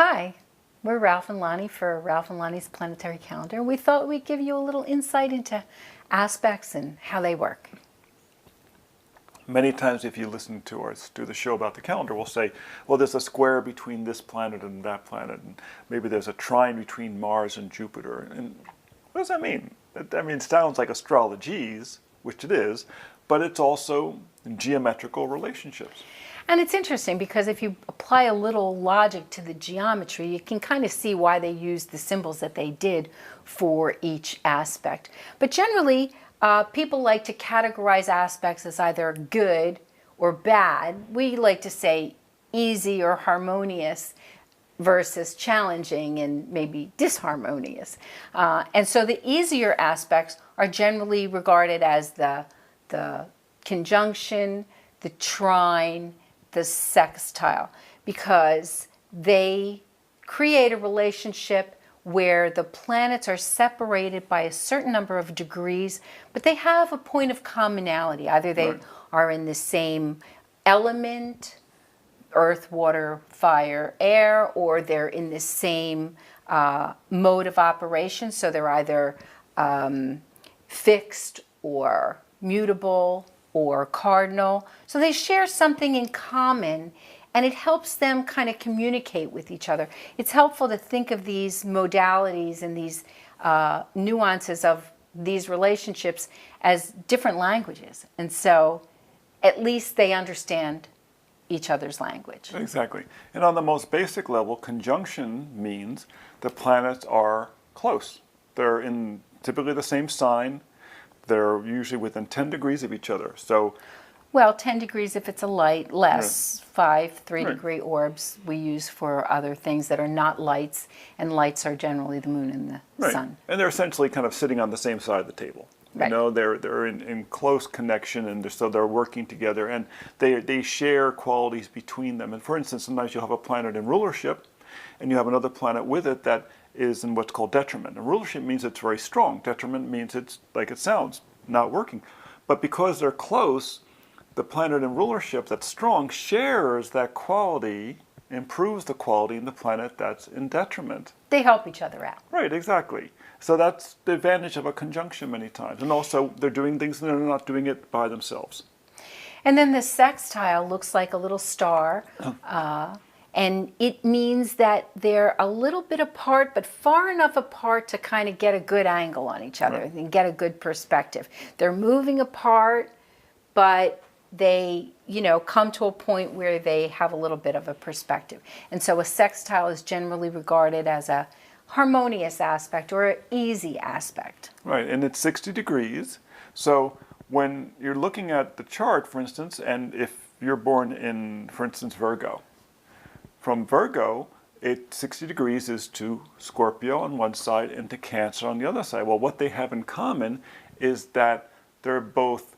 Hi, we're Ralph and Lahni for Ralph and Lahni's Planetary Calendar. We thought we'd give you a little insight into aspects and how they work. Many times if you listen to us do the show about the calendar, we'll say, well, there's a square between this planet and that planet, and maybe there's a trine between Mars and Jupiter. And what does that mean? It sounds like astrologies, which it is, but it's also geometrical relationships. And it's interesting because if you apply a little logic to the geometry, you can kind of see why they used the symbols that they did for each aspect. But generally, people like to categorize aspects as either good or bad. We like to say easy or harmonious versus challenging and maybe disharmonious. And so the easier aspects are generally regarded as the conjunction, the trine, the sextile, because they create a relationship where the planets are separated by a certain number of degrees, but they have a point of commonality. Either they are in the same element, earth, water, fire, air, or they're in the same mode of operation. So they're either fixed or mutable or cardinal. So they share something in common, and it helps them kind of communicate with each other. It's helpful to think of these modalities and these nuances of these relationships as different languages. And so at least they understand each other's language. Exactly. And on the most basic level, conjunction means the planets are close. They're in typically the same sign. They're usually within 10 degrees of each other. So, well, 10 degrees if it's a light, less 5 3-degree orbs we use for other things that are not lights, and lights are generally the moon and the sun. And they're essentially kind of sitting on the same side of the table. You know, they're in close connection, and so they're working together, and they share qualities between them. And for instance, sometimes you'll have a planet in rulership, and you have another planet with it that is in what's called detriment. And rulership means it's very strong. Detriment means it's, like it sounds, not working. But because they're close, the planet in rulership that's strong shares that quality, improves the quality in the planet that's in detriment. They help each other out. Right, exactly. So that's the advantage of a conjunction many times. And also, they're doing things and they're not doing it by themselves. And then the sextile looks like a little star. And it means that they're a little bit apart, but far enough apart to kind of get a good angle on each other and get a good perspective. They're moving apart, but they, come to a point where they have a little bit of a perspective. And so a sextile is generally regarded as a harmonious aspect or an easy aspect. Right, and it's 60 degrees. So when you're looking at the chart, for instance, and if you're born in, for instance, Virgo, from Virgo, 60 degrees is to Scorpio on one side and to Cancer on the other side. Well, what they have in common is that they're both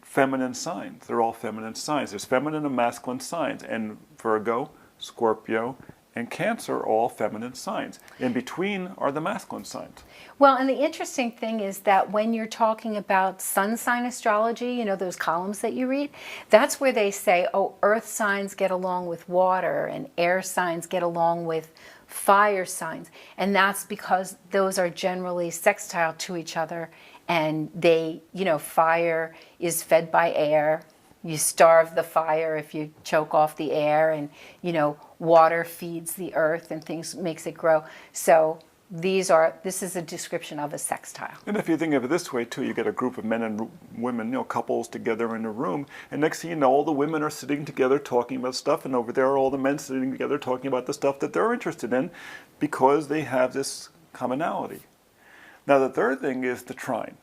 feminine signs. They're all feminine signs. There's feminine and masculine signs. And Virgo, Scorpio, and Cancer are all feminine signs. In between are the masculine signs. Well, and the interesting thing is that when you're talking about sun sign astrology, those columns that you read, that's where they say, oh, earth signs get along with water and air signs get along with fire signs. And that's because those are generally sextile to each other. And they, fire is fed by air. You starve the fire if you choke off the air, and water feeds the earth and things makes it grow. So this is a description of a sextile. And if you think of it this way too, you get a group of men and women, couples together in a room, and next thing you know, all the women are sitting together talking about stuff, and over there are all the men sitting together talking about the stuff that they're interested in because they have this commonality. Now the third thing is the trine.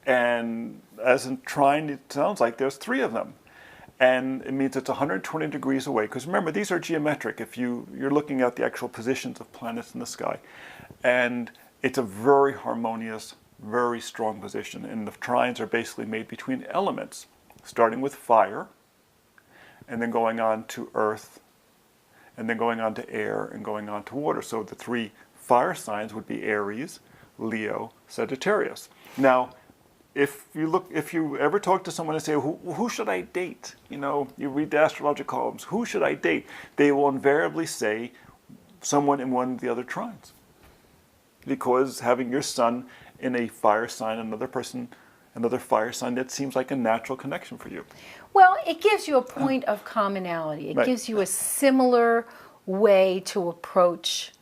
And as in trine, it sounds like there's 3 of them. And it means it's 120 degrees away. Because remember, these are geometric if you're looking at the actual positions of planets in the sky. And it's a very harmonious, very strong position. And the trines are basically made between elements, starting with fire, and then going on to earth, and then going on to air, and going on to water. So the 3 fire signs would be Aries, Leo, Sagittarius. Now, if you ever talk to someone and say, who should I date? You read the astrological columns, who should I date? They will invariably say someone in one of the other trines. Because having your sun in a fire sign, another fire sign, that seems like a natural connection for you. Well, it gives you a point of commonality. It Right. gives you a similar way to approach,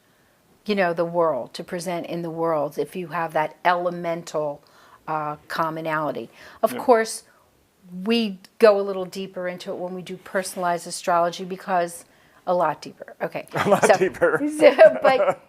the world, to present in the world, if you have that elemental commonality. Of course, we go a little deeper into it when we do personalized astrology, because a lot deeper. Okay. A lot deeper. But,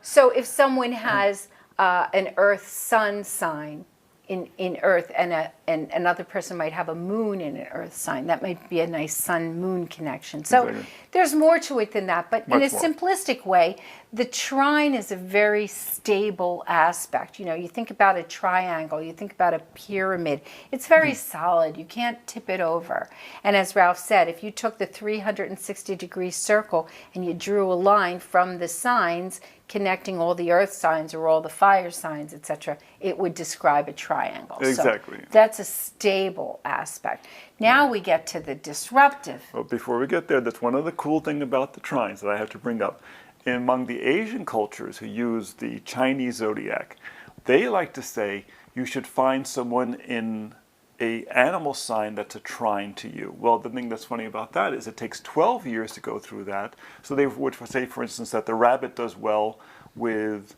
so if someone has an Earth Sun sign in Earth, and another person might have a moon in an Earth sign, that might be a nice Sun-Moon connection. So Exactly. there's more to it than that. But Much in a more. simplistic way, the trine is a very stable aspect. You think about a triangle, you think about a pyramid. It's very solid. You can't tip it over. And as Ralph said, if you took the 360-degree circle and you drew a line from the signs connecting all the earth signs or all the fire signs, etc., it would describe a triangle. Exactly. So that's a stable aspect. Now we get to the disruptive. Well, before we get there, that's one of the cool things about the trines that I have to bring up. Among the Asian cultures who use the Chinese zodiac, they like to say you should find someone in a animal sign that's a trine to you. Well, the thing that's funny about that is it takes 12 years to go through that. So they would say, for instance, that the rabbit does well with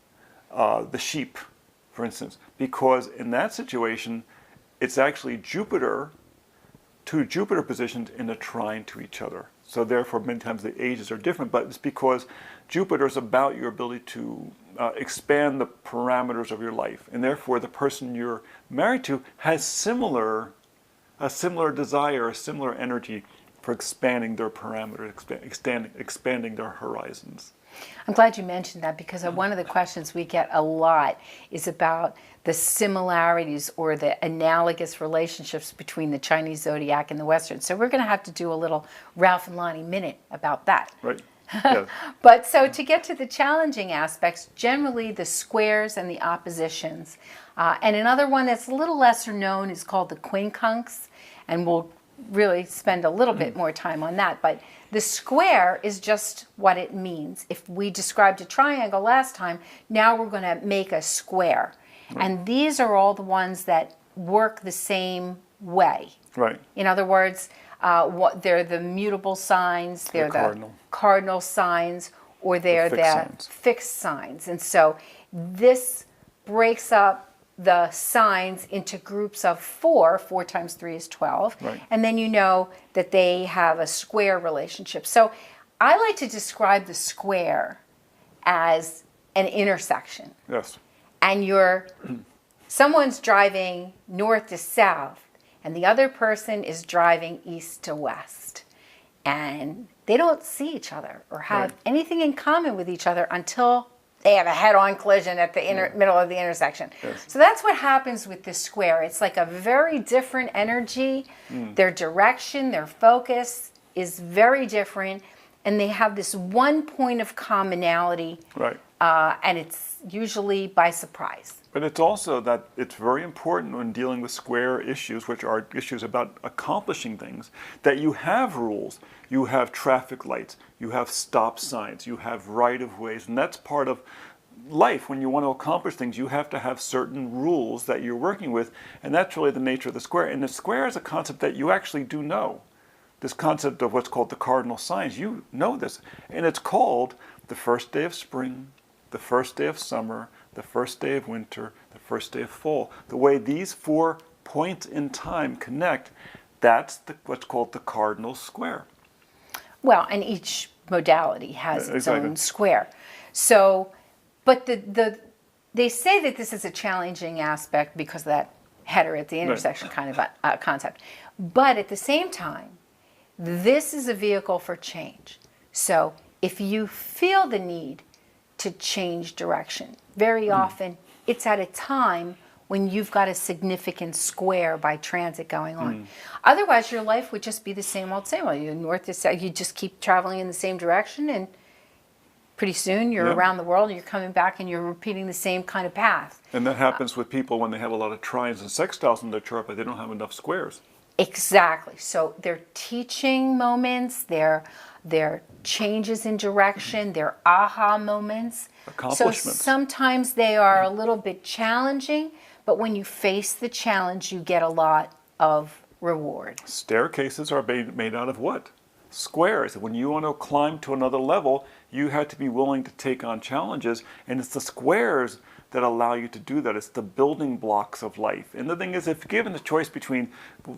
the sheep, for instance, because in that situation, it's actually Jupiter, two Jupiter positions in a trine to each other. So therefore, many times the ages are different, but it's because Jupiter is about your ability to expand the parameters of your life, and therefore the person you're married to has a similar desire, a similar energy for expanding their parameters, expanding their horizons. I'm glad you mentioned that, because one of the questions we get a lot is about the similarities or the analogous relationships between the Chinese zodiac and the Western. So we're going to have to do a little Ralph and Lahni minute about that. Right? Yes. But so to get to the challenging aspects, generally the squares and the oppositions. And another one that's a little lesser known is called the quincunx, and we'll really spend a little bit more time on that. But the square is just what it means. If we described a triangle last time, now we're going to make a square. Right. And these are all the ones that work the same way. Right. In other words, they're the mutable signs, they're the cardinal signs, or they're the fixed signs. And so this breaks up the signs into groups of 4. 4 times 3 is 12. Right. And then you know that they have a square relationship. So I like to describe the square as an intersection. Yes. And someone's driving north to south, and the other person is driving east to west. And they don't see each other or have anything in common with each other until they have a head-on collision at the middle of the intersection. Yes. So that's what happens with this square. It's like a very different energy. Their direction, their focus is very different, and they have this one point of commonality. Right. And it's usually by surprise. But it's also that it's very important when dealing with square issues, which are issues about accomplishing things, that you have rules. You have traffic lights, you have stop signs, you have right-of-ways, and that's part of life. When you want to accomplish things, you have to have certain rules that you're working with, and that's really the nature of the square. And the square is a concept that you actually do know. This concept of what's called the cardinal signs, you know this. And it's called the first day of spring, the first day of summer, the first day of winter, the first day of fall. The way these 4 points in time connect, that's what's called the cardinal square. Well, and each modality has its own square. So, but they say that this is a challenging aspect because of that header at the intersection kind of concept. But at the same time, this is a vehicle for change. So if you feel the need to change direction, very often it's at a time when you've got a significant square by transit going on. Otherwise, your life would just be the same old, same old. You north to south, you just keep traveling in the same direction, and pretty soon you're around the world, and you're coming back, and you're repeating the same kind of path. And that happens with people when they have a lot of trines and sextiles in their chart, but they don't have enough squares. Exactly. So they're teaching moments, they're changes in direction, they're aha moments. So Accomplishments. sometimes they are a little bit challenging, but when you face the challenge, you get a lot of reward. Staircases are made out of what? Squares. When you want to climb to another level, you have to be willing to take on challenges, and it's the squares that allow you to do that. It's the building blocks of life. And the thing is, if given the choice between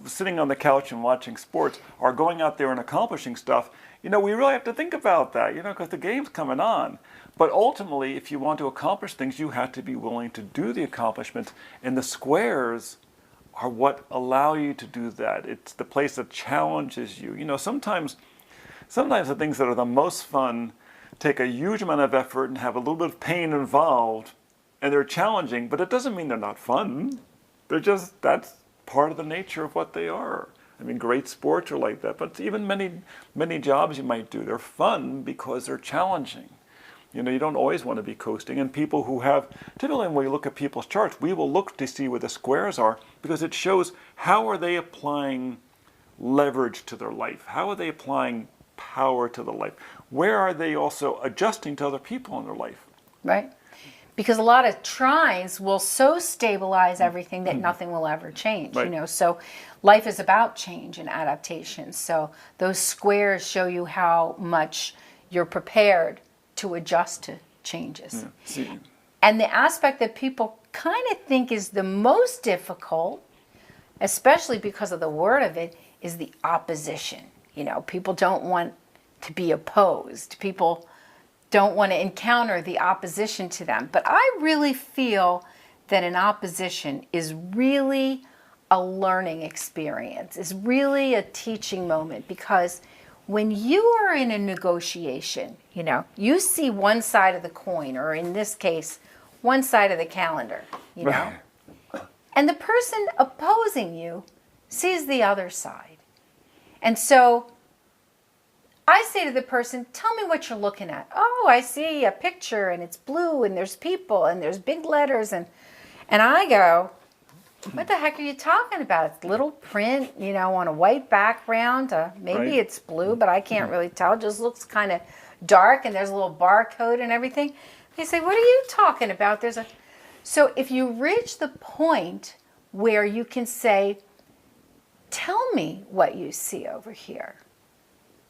sitting on the couch and watching sports or going out there and accomplishing stuff, we really have to think about that, because the game's coming on. But ultimately, if you want to accomplish things, you have to be willing to do the accomplishments, and the squares are what allow you to do that. It's the place that challenges you. Sometimes the things that are the most fun take a huge amount of effort and have a little bit of pain involved, and they're challenging, but it doesn't mean they're not fun. That's part of the nature of what they are. I mean, great sports are like that, but even many jobs you might do, they're fun because they're challenging. You don't always want to be coasting, and people who have, typically when we look at people's charts, we will look to see where the squares are because it shows how are they applying leverage to their life? How are they applying power to their life? Where are they also adjusting to other people in their life? Right? Because a lot of trines will so stabilize everything that nothing will ever change, Right. So life is about change and adaptation. So those squares show you how much you're prepared to adjust to changes. Yeah. See, And the aspect that people kind of think is the most difficult, especially because of the word of it, is the opposition. People don't want to be opposed. People don't want to encounter the opposition to them. But I really feel that an opposition is really a learning experience, is really a teaching moment, because when you are in a negotiation, you see one side of the coin, or in this case, one side of the calendar, and the person opposing you sees the other side. And so I say to the person, tell me what you're looking at. Oh, I see a picture and it's blue and there's people and there's big letters. And I go, what the heck are you talking about? It's little print, on a white background. Maybe Right. it's blue, but I can't really tell. It just looks kind of dark and there's a little barcode and everything. They say, what are you talking about? So if you reach the point where you can say, tell me what you see over here.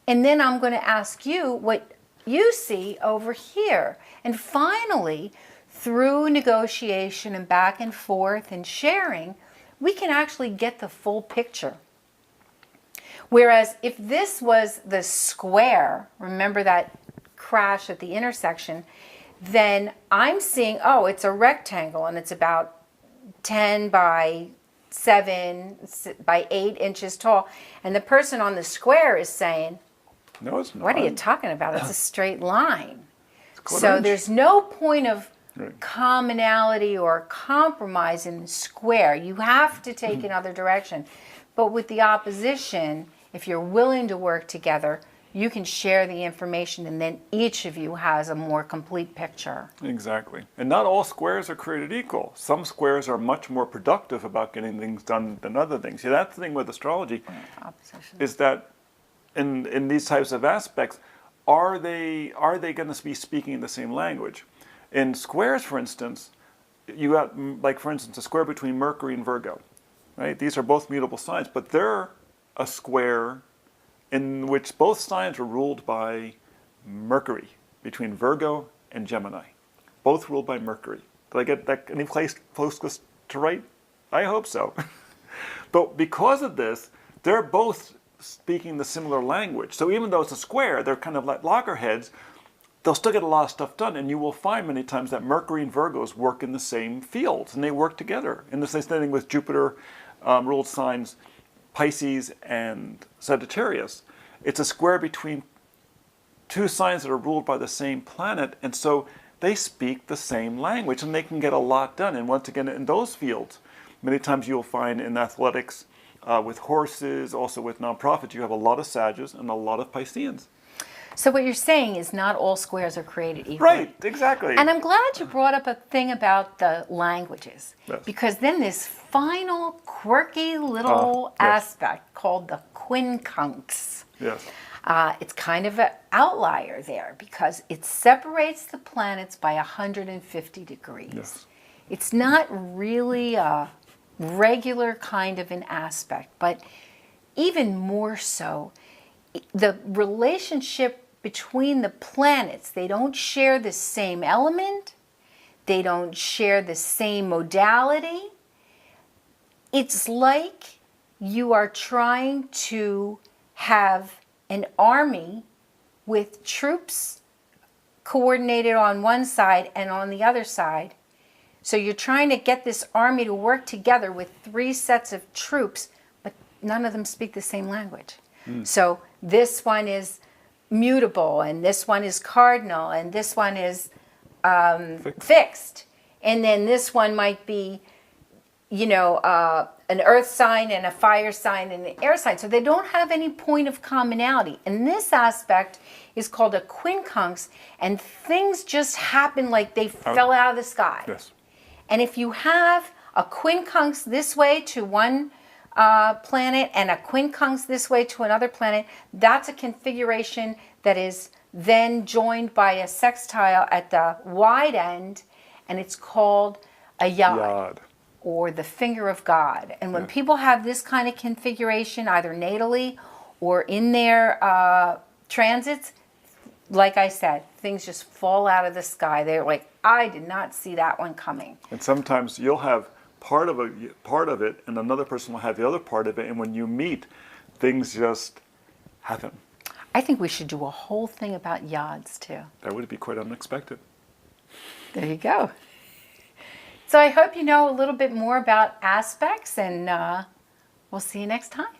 And then I'm going to ask you what you see over here. And finally, through negotiation and back and forth and sharing, we can actually get the full picture. Whereas if this was the square, remember that crash at the intersection, then I'm seeing, oh, it's a rectangle and it's about 10 by 7 by 8 inches tall. And the person on the square is saying, no, it's not. what are you talking about? It's a straight line. quarter So inch. there's no point of Right. commonality or compromise in the square. You have to take another direction. But with the opposition, if you're willing to work together, you can share the information and then each of you has a more complete picture. Exactly. And not all squares are created equal. Some squares are much more productive about getting things done than other things. See, that's the thing with astrology, Opposition. is that in these types of aspects, are they going to be speaking the same language? In squares, for instance, you got, like, for instance, a square between Mercury and Virgo, right? These are both mutable signs, but they're a square in which both signs are ruled by Mercury, between Virgo and Gemini. Both ruled by Mercury. Did I get that any place close to right? I hope so. But because of this, they're both speaking the similar language. So even though it's a square, they're kind of like loggerheads, they'll still get a lot of stuff done. And you will find many times that Mercury and Virgos work in the same fields, and they work together. And the same thing with Jupiter ruled signs, Pisces and Sagittarius. It's a square between two signs that are ruled by the same planet, and so they speak the same language, and they can get a lot done. And once again, in those fields, many times you'll find in athletics, with horses, also with nonprofits, you have a lot of Sagittarius and a lot of Pisceans. So what you're saying is not all squares are created equal. Right, exactly. And I'm glad you brought up a thing about the languages. Yes. Because then this final quirky little yes. aspect called the quincunx. Yes. It's kind of an outlier there because it separates the planets by 150 degrees. Yes. It's not really a regular kind of an aspect, but even more so, the relationship between the planets, they don't share the same element, they don't share the same modality. It's like you are trying to have an army with troops coordinated on one side and on the other side. So you're trying to get this army to work together with 3 sets of troops, but none of them speak the same language. So this one is mutable, and this one is cardinal, and this one is fixed. And then this one might be, an earth sign and a fire sign and an air sign. So they don't have any point of commonality. And this aspect is called a quincunx, and things just happen like they fell out of the sky. Yes. And if you have a quincunx this way to one planet and a quincunx this way to another planet, that's a configuration that is then joined by a sextile at the wide end, and it's called a yod, or the finger of God. And when people have this kind of configuration, either natally or in their transits, like I said, things just fall out of the sky. They're like, I did not see that one coming. And sometimes you'll have part of it, and another person will have the other part of it, and when you meet, things just happen. I think we should do a whole thing about yods too. That would be quite unexpected. There you go. So I hope you know a little bit more about aspects, and we'll see you next time.